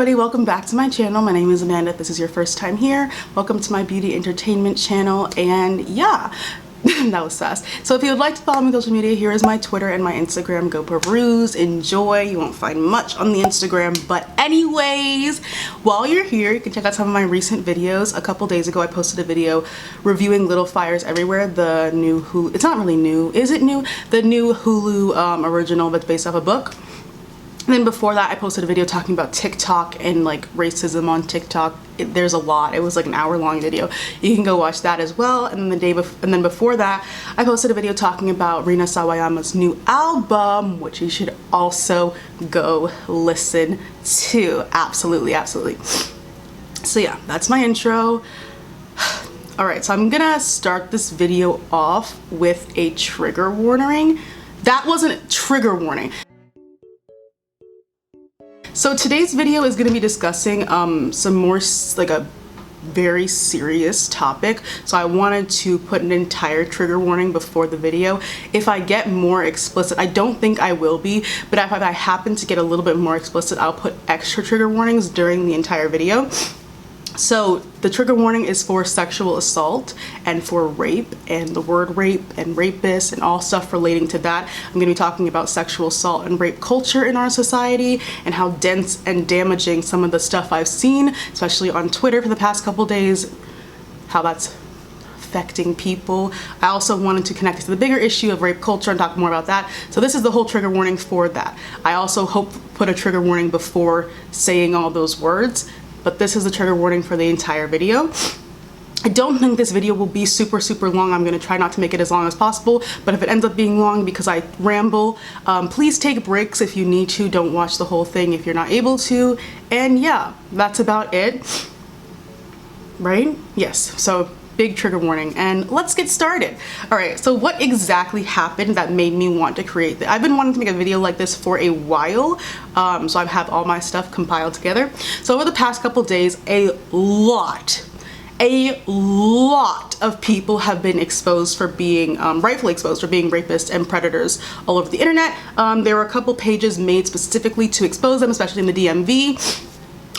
everybody, welcome back to my channel. My name is Amanda. If this is your first time here, welcome to my beauty entertainment channel. And yeah, that was fast. So if you would like to follow me on social media, here is my Twitter and my Instagram. Go peruse, enjoy. You won't find much on the Instagram, but anyways, while you're here, you can check out some of my recent videos. A couple days ago I posted a video reviewing Little Fires Everywhere, the new Hulu, it's not really new, is it new? The new Hulu original that's based off a book. And then before that I posted a video talking about TikTok and like racism on TikTok. There's a lot. It was like an hour-long video. You can go watch that as well. And then before that I posted a video talking about Rina Sawayama's new album, which you should also go listen to. Absolutely. So yeah, that's my intro. Alright, so I'm gonna start this video off with a trigger warning. That wasn't a trigger warning. So today's video is going to be discussing some more like a very serious topic. So I wanted to put an entire trigger warning before the video. If I get more explicit, I don't think I will be, but if I happen to get a little bit more explicit, I'll put extra trigger warnings during the entire video. So the trigger warning is for sexual assault and for rape, and the word rape and rapist and all stuff relating to that. I'm going to be talking about sexual assault and rape culture in our society and how dense and damaging some of the stuff I've seen, especially on Twitter for the past couple days, how that's affecting people. I also wanted to connect it to the bigger issue of rape culture and talk more about that. So this is the whole trigger warning for that. I also hope put a trigger warning before saying all those words, but this is the trigger warning for the entire video. I don't think this video will be super long. I'm going to try not to make it as long as possible, but if it ends up being long because I ramble, please take breaks if you need to. Don't watch the whole thing if you're not able to. And yeah, that's about it. Right? Yes. So big trigger warning, and let's get started. All right, so what exactly happened that made me want to create this? I've been wanting to make a video like this for a while, so I have all my stuff compiled together. So over the past couple days, a lot of people have been exposed for being, rightfully exposed for being rapists and predators all over the internet. There were a couple pages made specifically to expose them, especially in the DMV.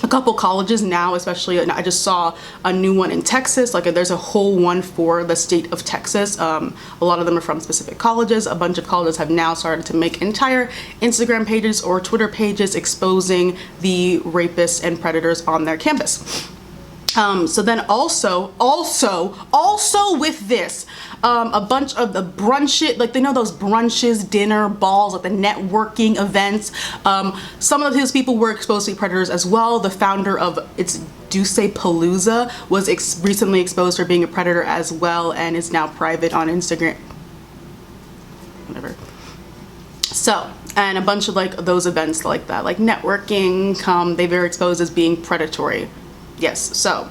A couple colleges now, especially, I just saw a new one in Texas. Like there's a whole one for the state of Texas. A lot of them are from specific colleges. A bunch of colleges have now started to make entire Instagram pages or Twitter pages exposing the rapists and predators on their campus. So then also with this, a bunch of the brunches, like they know those brunches, dinner, balls, like the networking events. Some of those people were exposed to be predators as well. The founder of Ducepalooza was recently exposed for being a predator as well, and is now private on Instagram. Whatever. So, and a bunch of like those events like that, like networking, they were exposed as being predatory. Yes, so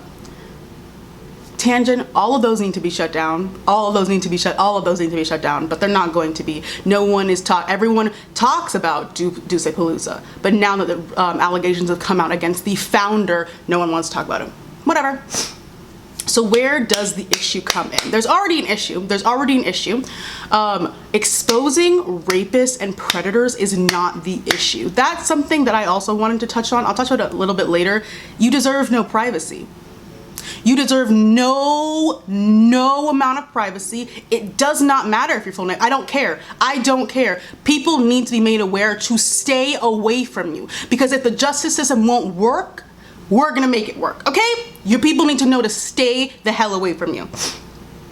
tangent, all of those need to be shut down. All of those need to be shut down, but they're not going to be. No one is everyone talks about Ducepalooza, but now that the allegations have come out against the founder, no one wants to talk about him. Whatever. So where does the issue come in? There's already an issue. Exposing rapists and predators is not the issue. That's something that I also wanted to touch on. I'll touch on it a little bit later. You deserve no privacy. You deserve no amount of privacy. It does not matter if you're full name. I don't care. People need to be made aware to stay away from you, because if the justice system won't work, we're gonna make it work, okay? Your people need to know to stay the hell away from you.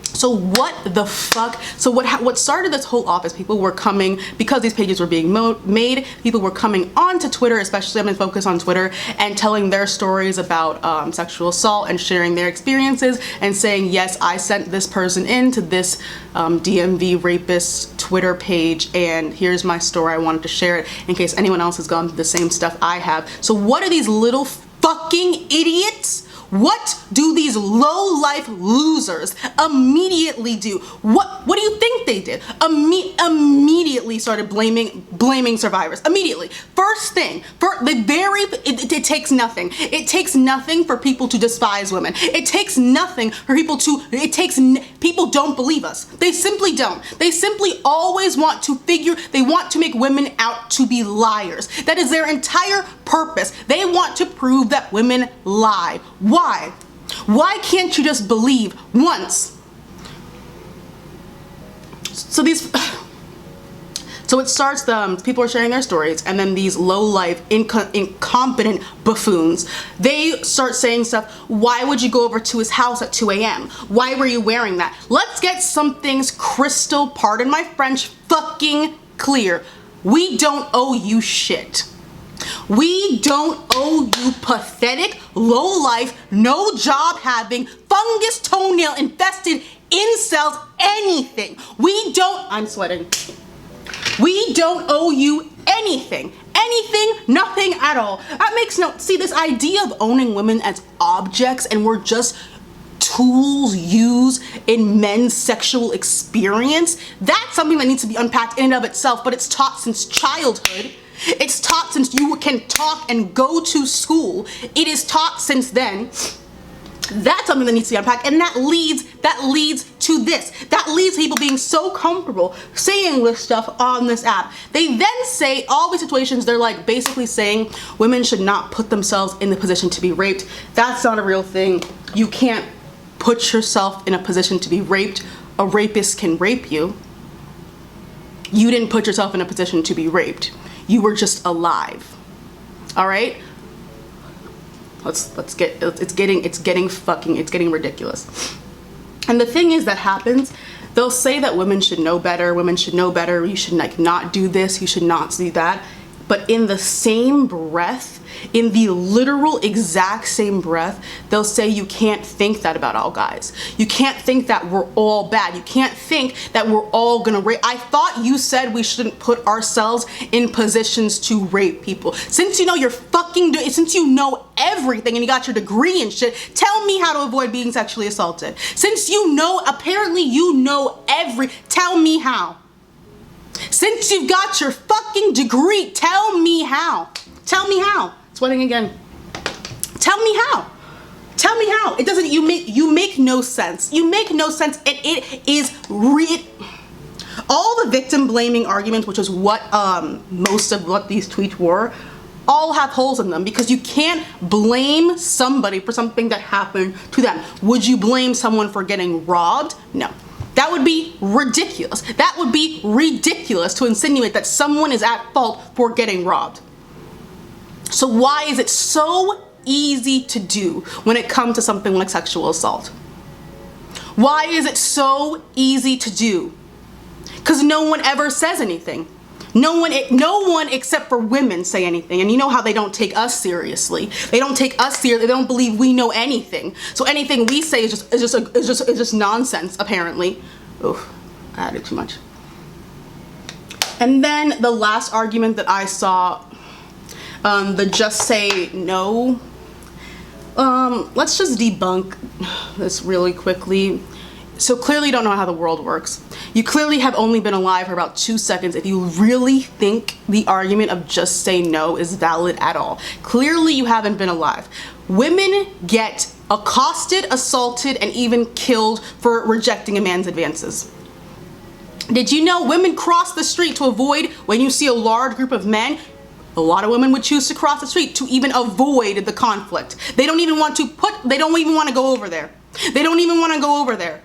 So what the fuck? So what started this whole off is people were coming, because these pages were being made, people were coming onto Twitter, especially I'm gonna focus on Twitter, and telling their stories about sexual assault and sharing their experiences and saying, yes, I sent this person into this DMV rapist Twitter page, and here's my story. I wanted to share it in case anyone else has gone through the same stuff I have. So what are these little fucking idiots? What do these low-life losers immediately do? What do you think they did? Immediately started blaming survivors. Immediately. First thing, it takes nothing. It takes nothing for people to despise women. It takes nothing for people people don't believe us. They simply don't. They simply always want to make women out to be liars. That is their entire purpose. They want to prove that women lie. Why? Why can't you just believe once? So it starts, people are sharing their stories, and then these low-life, incompetent buffoons, they start saying stuff. Why would you go over to his house at 2 a.m.? Why were you wearing that? Let's get some things crystal, pardon my French, fucking clear. We don't owe you shit. We don't owe you pathetic, low-life, no job having, fungus toenail infested incels anything. I'm sweating. We don't owe you anything. Anything, nothing at all. That makes see, this idea of owning women as objects and we're just tools used in men's sexual experience, that's something that needs to be unpacked in and of itself, but it's taught since childhood. It's taught since you can talk and go to school. It is taught since then. That's something that needs to be unpacked, and that leads to this. That leads to people being so comfortable saying this stuff on this app. They then say all these situations, they're like basically saying women should not put themselves in the position to be raped. That's not a real thing. You can't put yourself in a position to be raped. A rapist can rape you. You didn't put yourself in a position to be raped. You were just alive. All right? It's getting ridiculous. And the thing is that happens, they'll say that women should know better, you should not do this, you should not do that. But in the same breath, in the literal exact same breath, they'll say you can't think that about all guys. You can't think that we're all bad. You can't think that we're all gonna rape. I thought you said we shouldn't put ourselves in positions to rape people. Since you know since you know everything and you got your degree and shit, tell me how to avoid being sexually assaulted. Since apparently you know tell me how. Since you've got your fucking degree, tell me how. Tell me how. Sweating again. Tell me how. Tell me how. It doesn't, you make no sense. You make no sense, and it is all the victim blaming arguments, which is what most of what these tweets were, all have holes in them, because you can't blame somebody for something that happened to them. Would you blame someone for getting robbed? No. That would be ridiculous. That would be ridiculous to insinuate that someone is at fault for getting robbed. So why is it so easy to do when it comes to something like sexual assault? Why is it so easy to do? Because no one ever says anything. No one except for women say anything, and you know how they don't take us seriously. They don't take us seriously. They don't believe we know anything. So anything we say is just nonsense. Apparently, oof, I added too much. And then the last argument that I saw, the just say no. Let's just debunk this really quickly. So clearly you don't know how the world works. You clearly have only been alive for about 2 seconds if you really think the argument of just say no is valid at all. Clearly you haven't been alive. Women get accosted, assaulted, and even killed for rejecting a man's advances. Did you know women cross the street to avoid, when you see a large group of men, a lot of women would choose to cross the street to even avoid the conflict. They don't even want to go over there. They don't even want to go over there.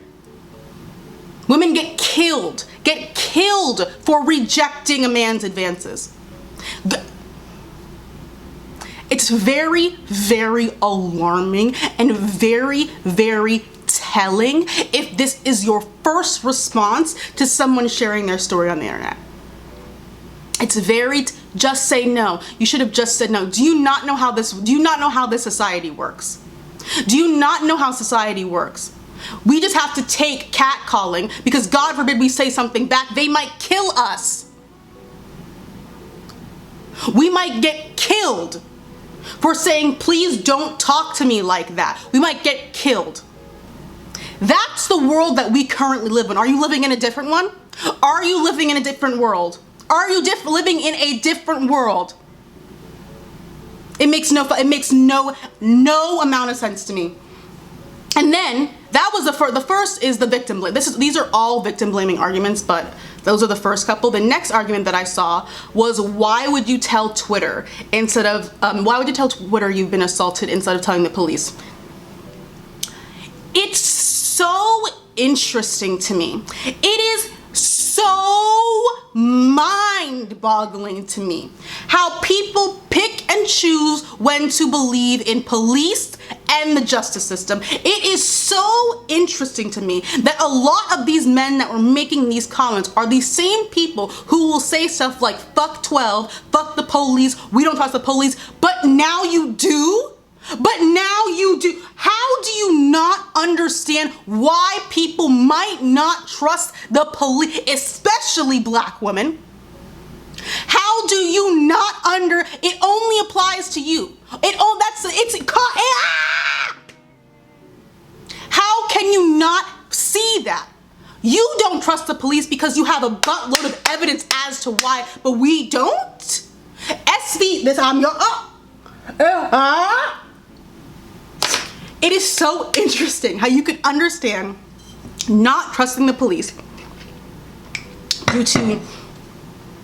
Women get killed for rejecting a man's advances. It's very, very alarming and very, very telling if this is your first response to someone sharing their story on the internet. It's very, just say no. You should have just said no. Do you not know how this society works? Do you not know how society works? We just have to take catcalling because God forbid we say something back, they might kill us. We might get killed. for saying, please don't talk to me like that. We might get killed. That's the world that we currently live in. Are you living in a different one? Are you living in a different world? Are you living in a different world? It makes no amount of sense to me. And then that was the first is the victim blame. These are all victim blaming arguments, but those are the first couple. The next argument that I saw was, why would you tell Twitter instead of why would you tell Twitter you've been assaulted instead of telling the police? It's so interesting to me. It is so mind-boggling to me how people pick and choose when to believe in police and the justice system. It is so interesting to me that a lot of these men that were making these comments are these same people who will say stuff like, fuck 12, fuck the police, we don't trust the police, but now you do? But now you do. How do you not understand why people might not trust the police, especially black women? How do you not it only applies to you. How can you not see that? You don't trust the police because you have a buttload of evidence as to why, but we don't? It is so interesting how you could understand not trusting the police due to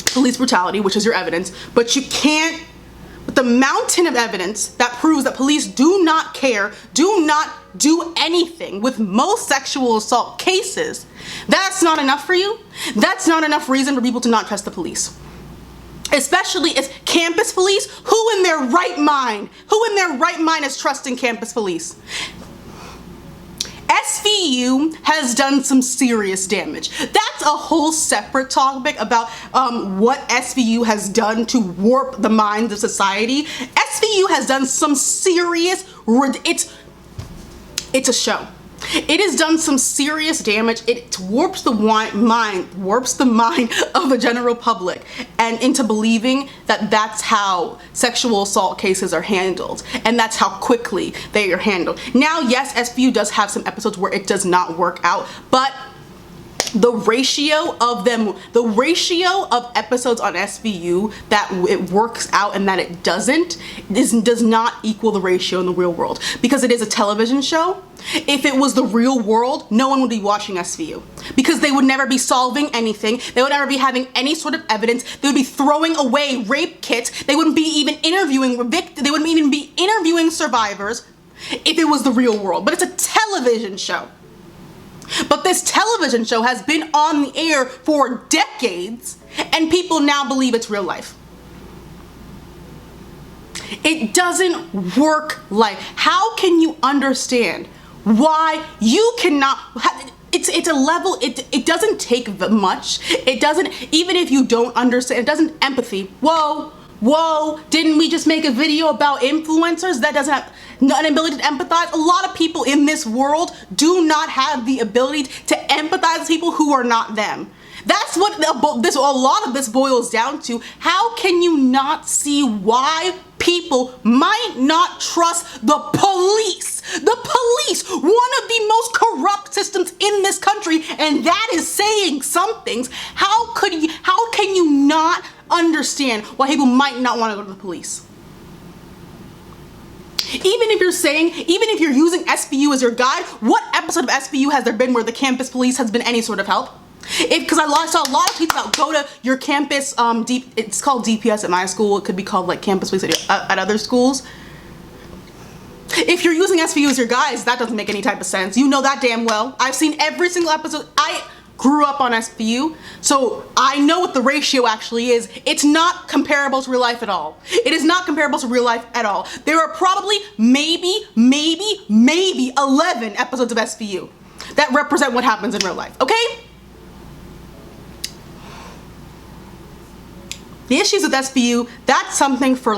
police brutality, which is your evidence, but you can't, with the mountain of evidence that proves that police do not care, do not do anything with most sexual assault cases, that's not enough for you. That's not enough reason for people to not trust the police. Especially as campus police. Who in their right mind is trusting campus police? SVU has done some serious damage. That's a whole separate topic about what SVU has done to warp the minds of society. SVU has done some serious, it's a show. It has done some serious damage. It warps the mind of the general public and into believing that that's how sexual assault cases are handled and that's how quickly they are handled. Now, yes, SVU does have some episodes where it does not work out, but the ratio of episodes on SVU that it works out and that it doesn't does not equal the ratio in the real world, because it is a television show. If it was the real world, no one would be watching SVU because they would never be solving anything. They would never be having any sort of evidence. They would be throwing away rape kits. They wouldn't be even interviewing they wouldn't even be interviewing survivors if it was the real world. But it's a television show. But this television show has been on the air for decades, and people now believe it's real life. It doesn't work like, how can you understand why you cannot, it's a level, it doesn't take much. It doesn't, even if you don't understand, it doesn't empathy. Whoa, didn't we just make a video about influencers? That doesn't have an ability to empathize. A lot of people in this world do not have the ability to empathize with people who are not them. That's what a lot of this boils down to. How can you not see why people might not trust the police? The police, one of the most corrupt systems in this country, and that is saying some things. How can you not understand why people might not want to go to the police? Even if you're using SVU as your guide, what episode of SVU has there been where the campus police has been any sort of help? Because I saw a lot of tweets about go to your campus, it's called DPS at my school, it could be called like campus police at other schools. If you're using SVU as your guides, that doesn't make any type of sense. You know that damn well. I've seen every single episode. I grew up on SVU, so I know what the ratio actually is. It's not comparable to real life at all. It is not comparable to real life at all. There are probably maybe 11 episodes of SVU that represent what happens in real life, okay? The issues with SVU, that's something for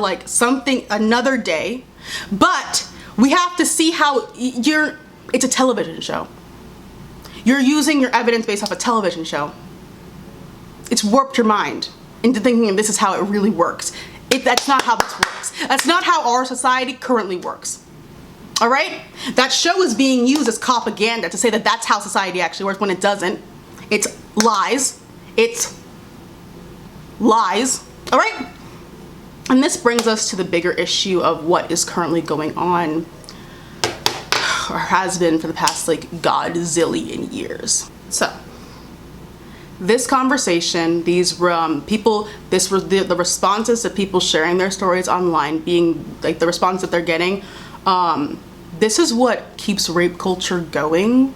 another day, but we have to see how it's a television show. You're using your evidence based off a television show. It's warped your mind into thinking this is how it really works. That's not how this works. That's not how our society currently works. All right? That show is being used as propaganda to say that that's how society actually works when it doesn't. It's lies. It's lies. All right? And this brings us to the bigger issue of what is currently going on, or has been for the past like godzillion years. So this conversation, these people, the responses to people sharing their stories online, being like the response that they're getting, this is what keeps rape culture going.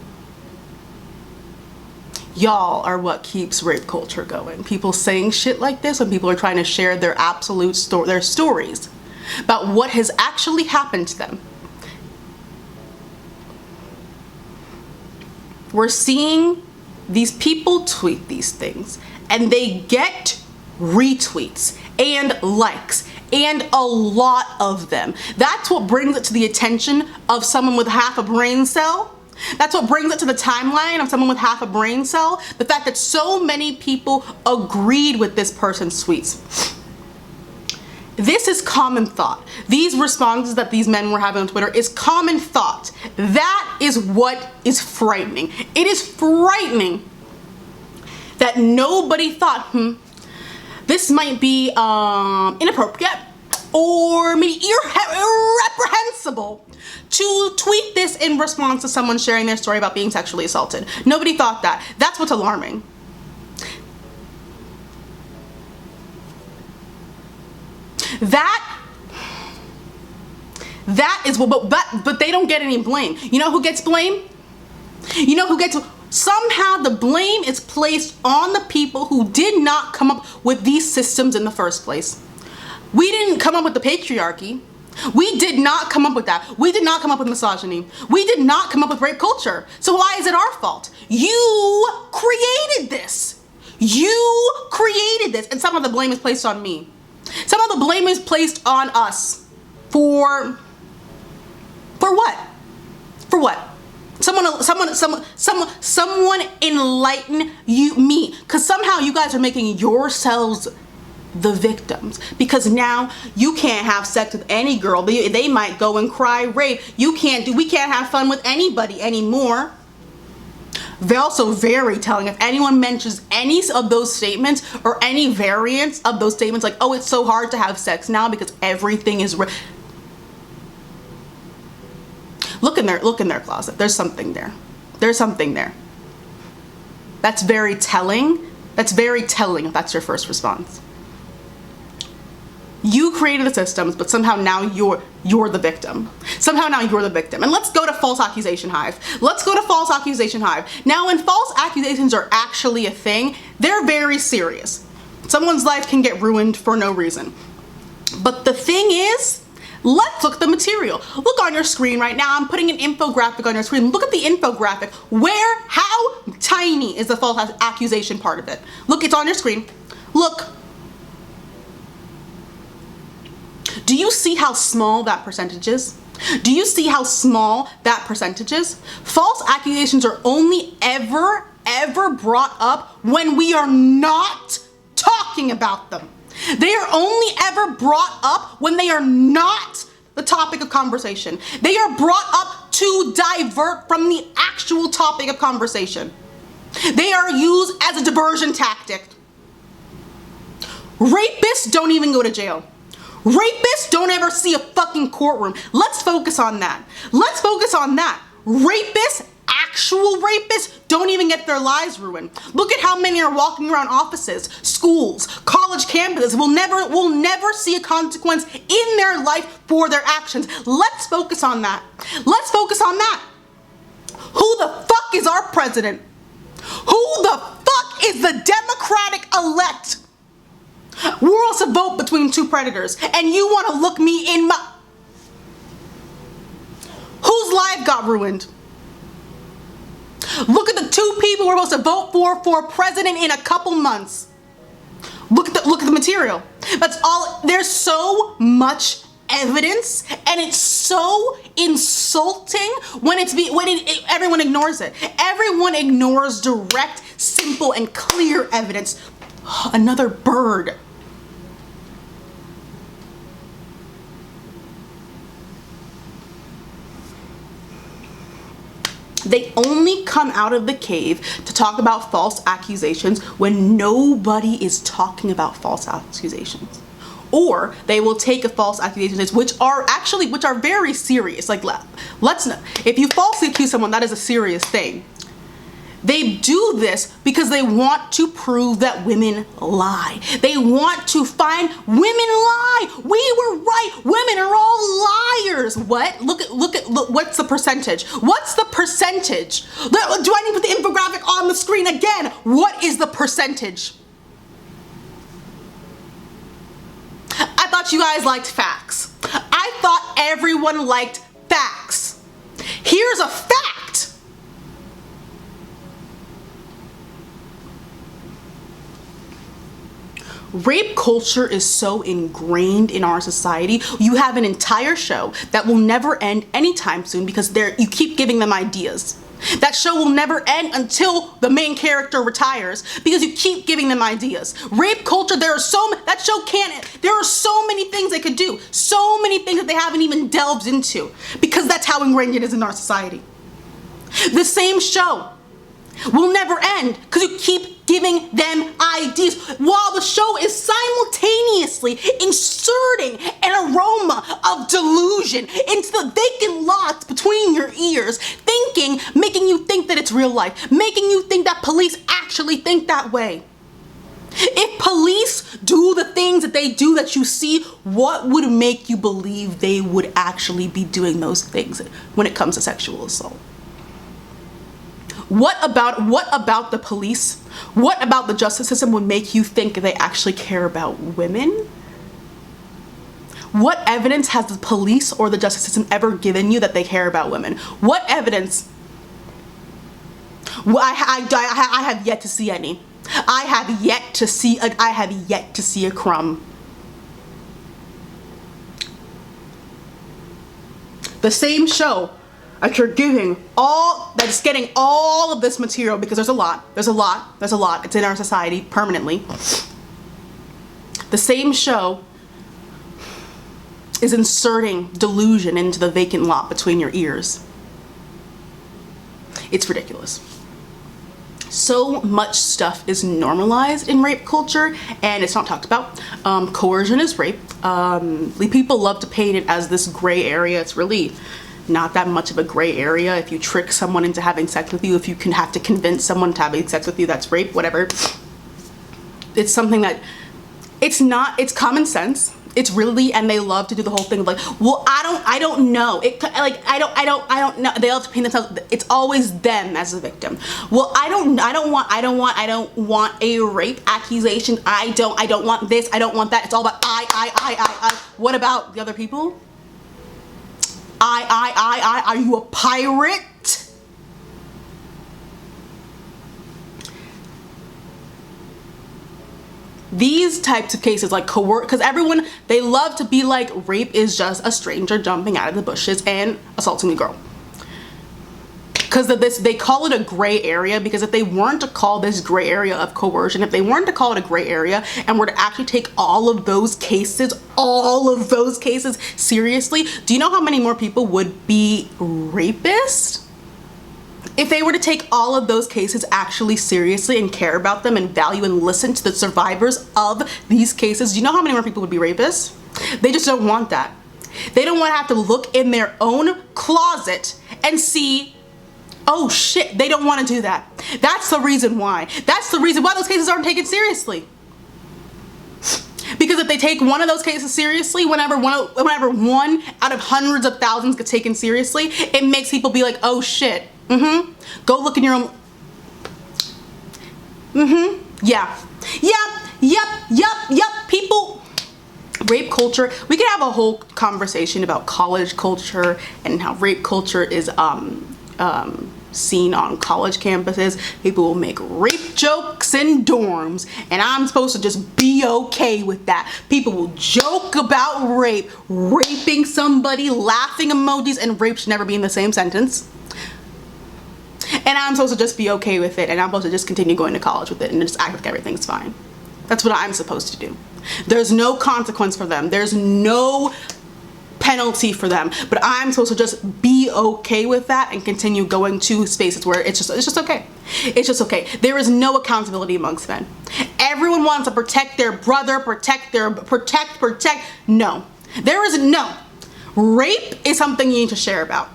Y'all are what keeps rape culture going. People saying shit like this when people are trying to share their their stories about what has actually happened to them. We're seeing these people tweet these things and they get retweets and likes, and a lot of them. That's what brings it to the attention of someone with half a brain cell. That's what brings it to the timeline of someone with half a brain cell. The fact that so many people agreed with this person's tweets. This is common thought. These responses that these men were having on Twitter is common thought. That is what is frightening. It is frightening that nobody thought, this might be inappropriate or maybe irreprehensible to tweet this in response to someone sharing their story about being sexually assaulted. Nobody thought that. That's what's alarming. That is what, but they don't get any blame. You know who gets blame? You know who gets, somehow the blame is placed on the people who did not come up with these systems in the first place. We didn't come up with the patriarchy. We did not come up with that. We did not come up with misogyny. We did not come up with rape culture. So why is it our fault? You created this. You created this. And some of the blame is placed on me. Some of the blame is placed on us. For what? For what? Someone enlighten me. Because somehow you guys are making yourselves the victims, because now you can't have sex with any girl. They might go and cry rape. We can't have fun with anybody anymore. They're also very telling. If anyone mentions any of those statements or any variants of those statements, like, oh, it's so hard to have sex now because everything is look in their closet. There's something there. There's something there. That's very telling. That's very telling if that's your first response. You created the systems, but somehow now you're the victim. Somehow now you're the victim. And let's go to false accusation hive. Let's go to false accusation hive. Now, when false accusations are actually a thing, they're very serious. Someone's life can get ruined for no reason. But the thing is, let's look at the material. Look on your screen right now. I'm putting an infographic on your screen. Look at the infographic. How tiny is the false accusation part of it? Look, it's on your screen. Look. Do you see how small that percentage is? Do you see how small that percentage is? False accusations are only ever brought up when we are not talking about them. They are only ever brought up when they are not the topic of conversation. They are brought up to divert from the actual topic of conversation. They are used as a diversion tactic. Rapists don't even go to jail. Rapists don't ever see a fucking courtroom. Let's focus on that. Let's focus on that. Rapists, actual rapists, don't even get their lives ruined. Look at how many are walking around offices, schools, college campuses, will never see a consequence in their life for their actions. Let's focus on that. Let's focus on that. Who the fuck is our president? Who the fuck is the Democratic elect? We're all to vote between two predators, and you want to look me in my... Whose life got ruined? Look at the two people we're supposed to vote for president in a couple months. Look at the material. That's all. There's so much evidence, and it's so insulting when everyone ignores it. Everyone ignores direct, simple, and clear evidence. Another bird. They only come out of the cave to talk about false accusations when nobody is talking about false accusations. Or they will take a false accusation, which are very serious. Like, let's know, if you falsely accuse someone, that is a serious thing. They do this because they want to prove that women lie. They want to find women lie. We were right. Women are all liars. What? Look, what's the percentage? What's the percentage? Do I need to put the infographic on the screen again? What is the percentage? I thought you guys liked facts. I thought everyone liked facts. Here's a fact. Rape culture is so ingrained in our society. You have an entire show that will never end anytime soon because you keep giving them ideas. That show will never end until the main character retires because you keep giving them ideas. Rape culture, there are so many things they could do. So many things that they haven't even delved into because that's how ingrained it is in our society. The same show will never end because you keep giving them ideas while the show is simultaneously inserting an aroma of delusion into the vacant lots between your ears, making you think that it's real life, making you think that police actually think that way. If police do the things that they do that you see, what would make you believe they would actually be doing those things when it comes to sexual assault? What about the police? What about the justice system would make you think they actually care about women? What evidence has the police or the justice system ever given you that they care about women? What evidence? Well, I have yet to see any. I have yet to see a crumb. The same show that you're that's getting all of this material, because there's a lot, it's in our society permanently. The same show is inserting delusion into the vacant lot between your ears. It's ridiculous. So much stuff is normalized in rape culture and it's not talked about. Coercion is rape. People love to paint it as this gray area. It's really not that much of a gray area. If you trick someone into having sex with you, if you can have to convince someone to have sex with you, that's rape, whatever. It's something that, it's common sense. It's really, and they love to do the whole thing of like, well, I don't know. I don't know. They love to paint themselves, it's always them as a victim. Well, I don't want a rape accusation. I don't want this, I don't want that. It's all about I. What about the other people? Are you a pirate? These types of cases, like because everyone, they love to be like, rape is just a stranger jumping out of the bushes and assaulting a girl. Because of this, they call it a gray area, because if they weren't to call this gray area of coercion, if they weren't to call it a gray area and were to actually take all of those cases seriously, do you know how many more people would be rapists? If they were to take all of those cases actually seriously and care about them and value and listen to the survivors of these cases, do you know how many more people would be rapists? They just don't want that. They don't want to have to look in their own closet and see, oh shit, they don't want to do that. That's the reason why. That's the reason why those cases aren't taken seriously. Because if they take one of those cases seriously, whenever one out of hundreds of thousands gets taken seriously, it makes people be like, oh shit. Go look in your own. Yep. People, rape culture. We could have a whole conversation about college culture and how rape culture is seen on college campuses. People will make rape jokes in dorms, and I'm supposed to just be okay with that. People will joke about rape, raping somebody, laughing emojis, and rape should never be in the same sentence. And I'm supposed to just be okay with it, and I'm supposed to just continue going to college with it and just act like everything's fine. That's what I'm supposed to do. There's no consequence for them. There's no penalty for them, but I'm supposed to just be okay with that and continue going to spaces where it's just okay. It's just okay. There is no accountability amongst men. Everyone wants to protect their brother, protect. No, there is no. Rape is something you need to share about.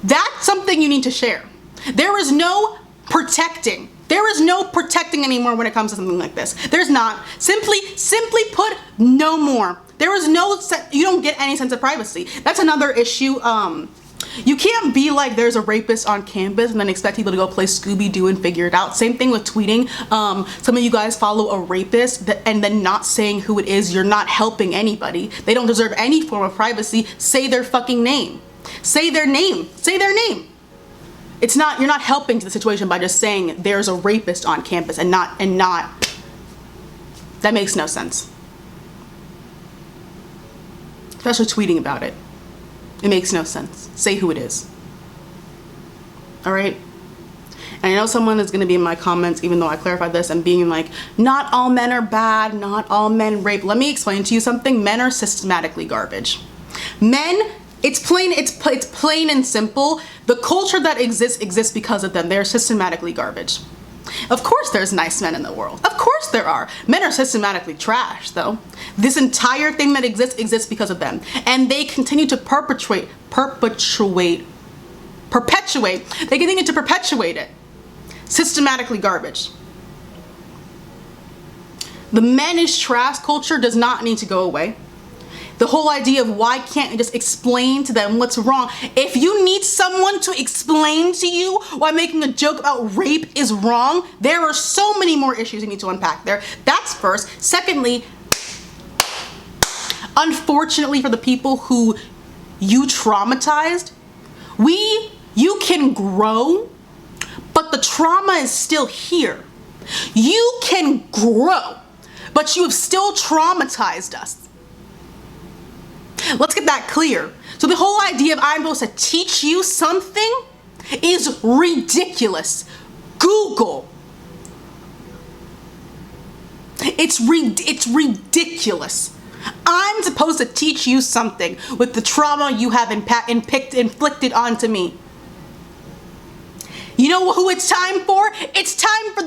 That's something you need to share. There is no protecting. There is no protecting anymore when it comes to something like this. There's not. Simply put, no more. There is no, you don't get any sense of privacy. That's another issue. You can't be like there's a rapist on campus and then expect people to go play Scooby-Doo and figure it out. Same thing with tweeting. Some of you guys follow a rapist and then not saying who it is. You're not helping anybody. They don't deserve any form of privacy. Say their fucking name. Say their name. Say their name. It's not, you're not helping to the situation by just saying there's a rapist on campus and not, that makes no sense. Especially tweeting about it. It makes no sense. Say who it is. All right? And I know someone is going to be in my comments, even though I clarified this, and being like, not all men are bad, not all men rape. Let me explain to you something. Men are systematically garbage. Men, it's plain and simple. The culture that exists because of them. They're systematically garbage. Of course there's nice men in the world. Of course there are. Men are systematically trash, though. This entire thing that exists because of them. And they continue to perpetuate. They continue to perpetuate it. Systematically garbage. The men is trash culture does not need to go away. The whole idea of why can't you just explain to them what's wrong? If you need someone to explain to you why making a joke about rape is wrong, there are so many more issues you need to unpack there. That's first. Secondly, unfortunately for the people who you traumatized, you can grow, but the trauma is still here. You can grow, but you have still traumatized us. Let's get that clear. So the whole idea of I'm supposed to teach you something is ridiculous. Google. It's ridiculous. I'm supposed to teach you something with the trauma you have inflicted onto me. You know who it's time for? It's time for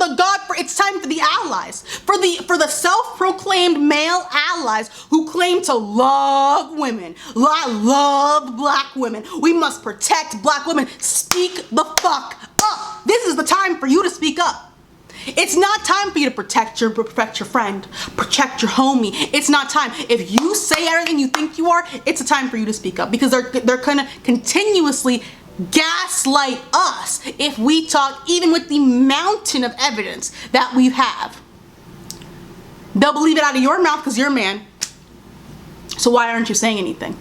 it's time for the allies. For the self-proclaimed male allies who claim to love women. Love black women. We must protect black women. Speak the fuck up. This is the time for you to speak up. It's not time for you to protect your friend, protect your homie. It's not time. If you say everything you think you are, it's a time for you to speak up, because they're gonna continuously gaslight us if we talk, even with the mountain of evidence that we have. They'll believe it out of your mouth because you're a man. So why aren't you saying anything?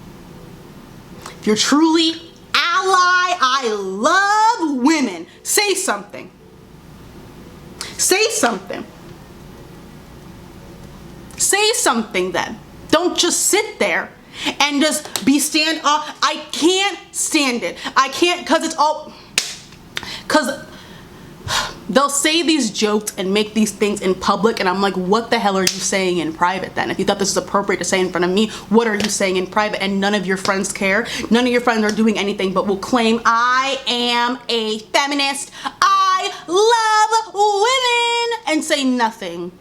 If you're truly ally, I love women, say something. Say something. Say something then. Don't just sit there and just I can't stand it. I can't, because they'll say these jokes and make these things in public, and I'm like, what the hell are you saying in private then? If you thought this was appropriate to say in front of me, what are you saying in private? And none of your friends care. None of your friends are doing anything but will claim, I am a feminist, I love women, and say nothing.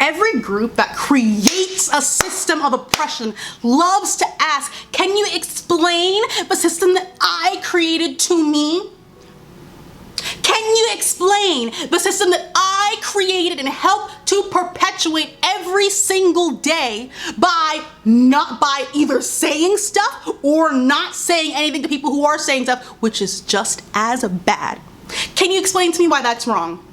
Every group that creates a system of oppression loves to ask, can you explain the system that I created to me? Can you explain the system that I created and helped to perpetuate every single day by either saying stuff or not saying anything to people who are saying stuff, which is just as bad? Can you explain to me why that's wrong?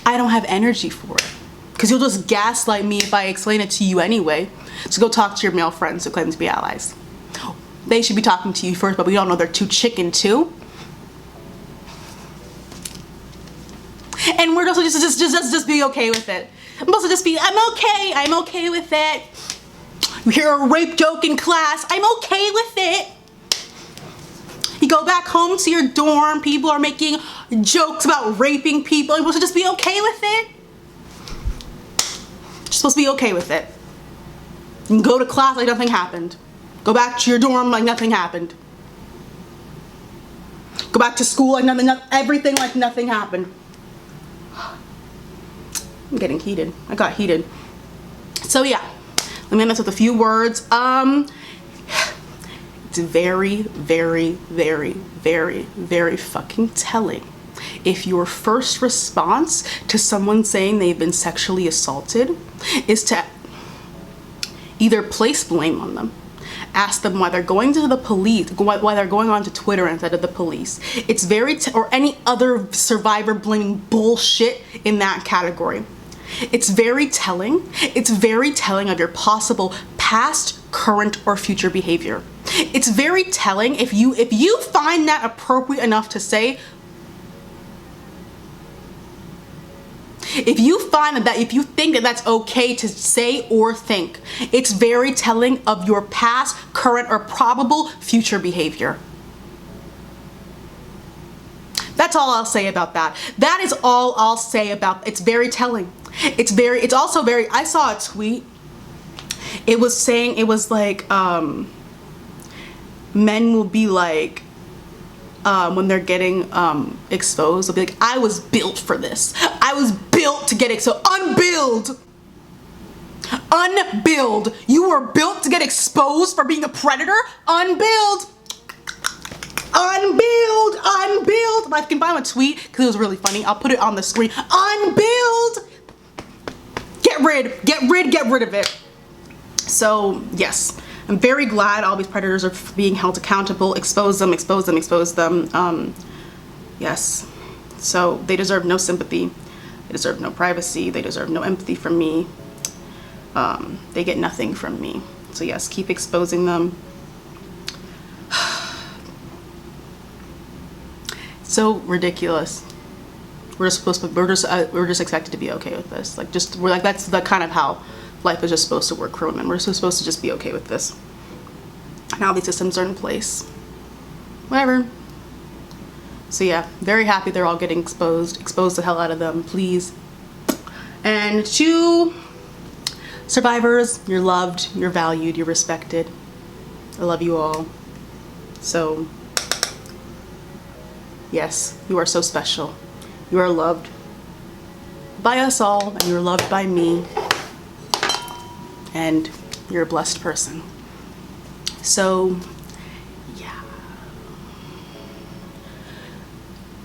I don't have energy for it, because you'll just gaslight me if I explain it to you anyway. So go talk to your male friends who claim to be allies. They should be talking to you first, but we don't know they're too chicken too. And we're supposed to just be okay with it. I'm supposed to just be, I'm okay with it. You hear a rape joke in class, I'm okay with it. You go back home to your dorm, people are making jokes about raping people. You're supposed to just be okay with it. You're supposed to be okay with it. You can go to class like nothing happened. Go back to your dorm like nothing happened. Go back to school like everything like nothing happened. I'm getting heated. I got heated. So yeah, let me mess with a few words. It's very, very, very, very, very fucking telling if your first response to someone saying they've been sexually assaulted is to either place blame on them, ask them why they're going to the police, why they're going on to Twitter instead of the police. It's very, or any other survivor blaming bullshit in that category. It's very telling. It's very telling of your possible past, current, or future behavior. It's very telling if you find that appropriate enough to say, if you find that if you think that that's okay to say or think, it's very telling of your past, current, or probable future behavior. That's all I'll say about that. That is all I'll say about, it's very telling. It's also very, I saw a tweet. It was saying, it was like, men will be like, when they're getting exposed, they'll be like, I was built for this. I was built to get exposed. Unbuild. Unbuild. You were built to get exposed for being a predator? Unbuild. Unbuild. Unbuild. If I can find a tweet, because it was really funny, I'll put it on the screen. Unbuild. Get rid of it. So, yes. I'm very glad all these predators are being held accountable. Expose them. Yes. So they deserve no sympathy. They deserve no privacy. They deserve no empathy from me. They get nothing from me. So yes, keep exposing them. So ridiculous. We're just expected to be okay with this. That's the kind of how life is just supposed to work for women. We're supposed to just be okay with this. Now these systems are in place. Whatever. So yeah, very happy they're all getting exposed. Expose the hell out of them, please. And to survivors, you're loved, you're valued, you're respected. I love you all. So yes, you are so special. You are loved by us all, and you're loved by me. And you're a blessed person. So yeah,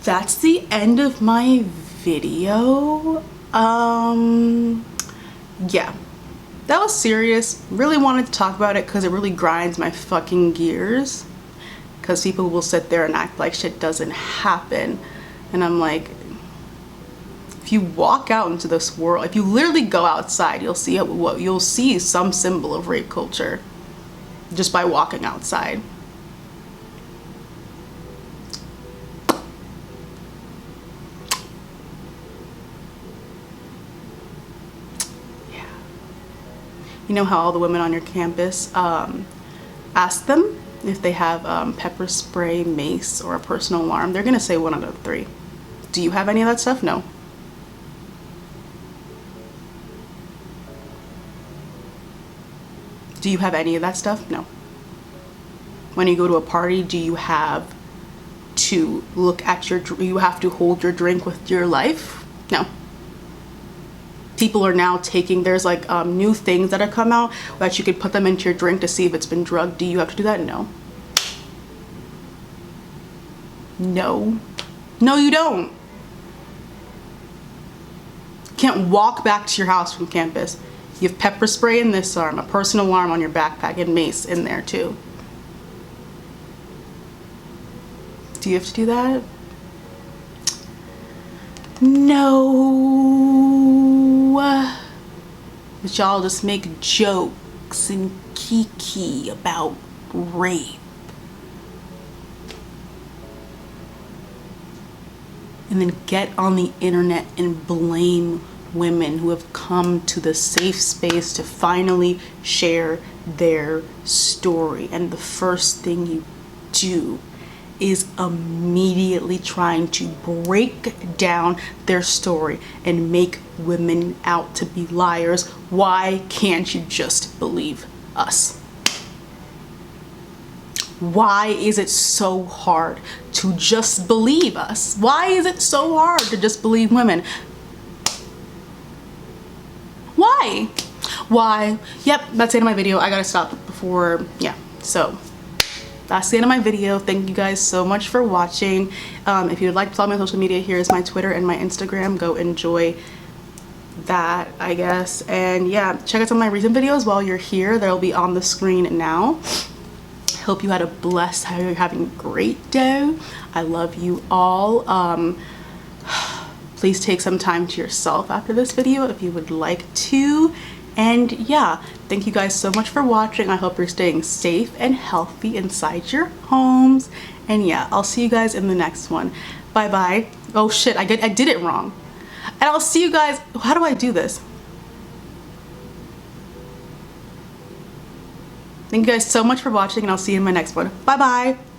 that's the end of my video. Yeah, that was serious. Really wanted to talk about it because it really grinds my fucking gears, because people will sit there and act like shit doesn't happen, and I'm like, if you walk out into this world, if you literally go outside, you'll see some symbol of rape culture just by walking outside. Yeah. You know how all the women on your campus, ask them if they have pepper spray, mace, or a personal alarm? They're gonna say 1 out of 3. Do you have any of that stuff? No. Do you have any of that stuff? No. When you go to a party, do you have to look at you have to hold your drink with your life? No. People are now there's like new things that have come out that you could put them into your drink to see if it's been drugged. Do you have to do that? No. No. No, you don't. You can't walk back to your house from campus. You have pepper spray in this arm, a personal alarm on your backpack, and mace in there too. Do you have to do that? No. But y'all just make jokes and kiki about rape. And then get on the internet and blame women who have come to the safe space to finally share their story. And the first thing you do is immediately trying to break down their story and make women out to be liars. Why can't you just believe us? Why is it so hard to just believe us? Why is it so hard to just believe women? Why? Why? Yep, that's the end of my video. I gotta stop before, yeah. So that's the end of my video. Thank you guys so much for watching. If you would like to follow my social media, here is my Twitter and my Instagram. Go enjoy that, I guess. And yeah, check out some of my recent videos while you're here. They'll be on the screen now. Hope you had a blessed, you're having a great day. I love you all. Please take some time to yourself after this video if you would like to. And yeah, thank you guys so much for watching. I hope you're staying safe and healthy inside your homes. And yeah, I'll see you guys in the next one. Bye bye. Oh shit, I did it wrong. And I'll see you guys. How do I do this? Thank you guys so much for watching, and I'll see you in my next one. Bye bye.